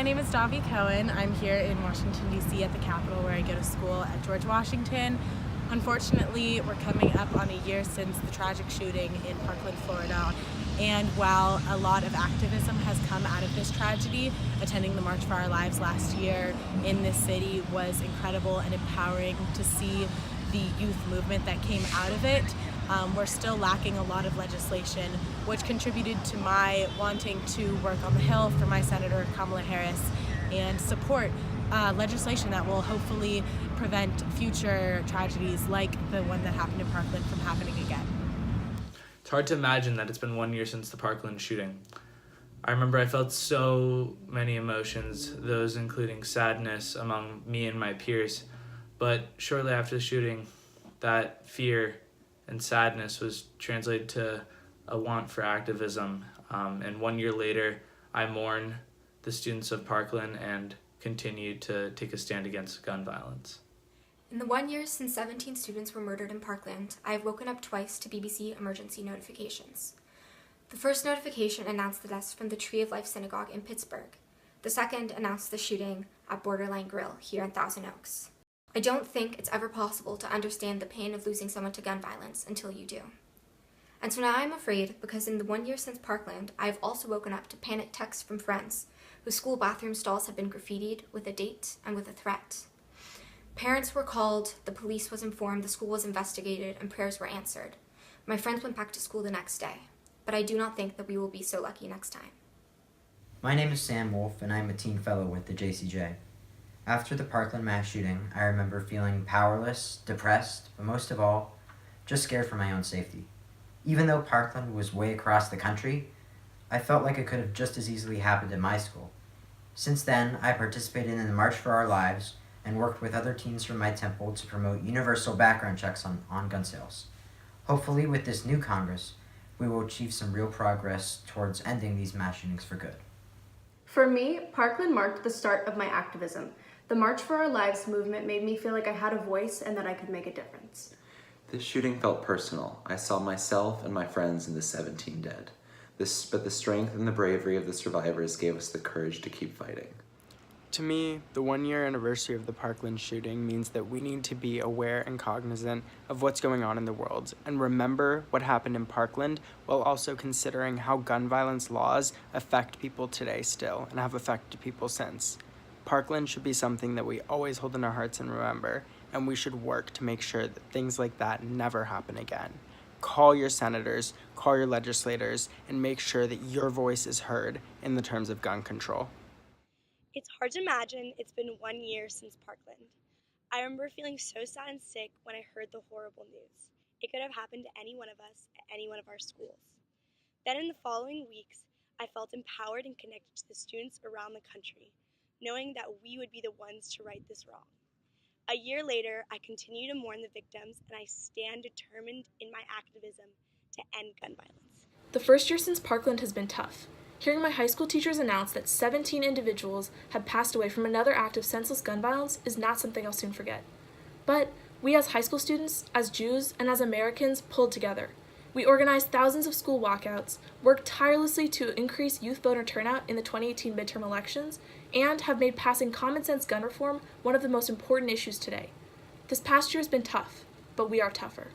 my name is Davi Cohen. I'm here in Washington, D.C. at the Capitol where I go to school at George Washington. Unfortunately, we're coming up on a year since the tragic shooting in Parkland, Florida. And while a lot of activism has come out of this tragedy, attending the March for Our Lives last year in this city was incredible and empowering to see the youth movement that came out of it. We're still lacking a lot of legislation, which contributed to my wanting to work on the Hill for my Senator Kamala Harris and support legislation that will hopefully prevent future tragedies like the one that happened in Parkland from happening again. It's hard to imagine that it's been 1 year since the Parkland shooting. I remember I felt so many emotions, those including sadness among me and my peers. But shortly after the shooting, that fear and sadness was translated to a want for activism. And 1 year later, I mourn the students of Parkland and continue to take a stand against gun violence. In the 1 year since 17 students were murdered in Parkland, I have woken up twice to BBC emergency notifications. The first notification announced the deaths from the Tree of Life Synagogue in Pittsburgh. The second announced the shooting at Borderline Grill here in Thousand Oaks. I don't think it's ever possible to understand the pain of losing someone to gun violence until you do. And so now I'm afraid because in the 1 year since Parkland, I have also woken up to panicked texts from friends whose school bathroom stalls have been graffitied with a date and with a threat. Parents were called, the police was informed, the school was investigated, and prayers were answered. My friends went back to school the next day, but I do not think that we will be so lucky next time. My name is Sam Wolf, and I am a teen fellow with the JCJ. After the Parkland mass shooting, I remember feeling powerless, depressed, but most of all, just scared for my own safety. Even though Parkland was way across the country, I felt like it could have just as easily happened at my school. Since then, I participated in the March for Our Lives and worked with other teens from my temple to promote universal background checks on gun sales. Hopefully, with this new Congress, we will achieve some real progress towards ending these mass shootings for good. For me, Parkland marked the start of my activism. The March for Our Lives movement made me feel like I had a voice and that I could make a difference. This shooting felt personal. I saw myself and my friends in the 17 dead. But the strength and the bravery of the survivors gave us the courage to keep fighting. To me, the 1 year anniversary of the Parkland shooting means that we need to be aware and cognizant of what's going on in the world and remember what happened in Parkland while also considering how gun violence laws affect people today still and have affected people since. Parkland should be something that we always hold in our hearts and remember, and we should work to make sure that things like that never happen again. Call your senators, call your legislators, and make sure that your voice is heard in the terms of gun control. It's hard to imagine it's been 1 year since Parkland. I remember feeling so sad and sick when I heard the horrible news. It could have happened to any one of us at any one of our schools. Then in the following weeks, I felt empowered and connected to the students around the country, knowing that we would be the ones to right this wrong. A year later, I continue to mourn the victims and I stand determined in my activism to end gun violence. The first year since Parkland has been tough. Hearing my high school teachers announce that 17 individuals had passed away from another act of senseless gun violence is not something I'll soon forget. But we as high school students, as Jews, and as Americans pulled together. We organized thousands of school walkouts, worked tirelessly to increase youth voter turnout in the 2018 midterm elections, and have made passing common sense gun reform one of the most important issues today. This past year has been tough, but we are tougher.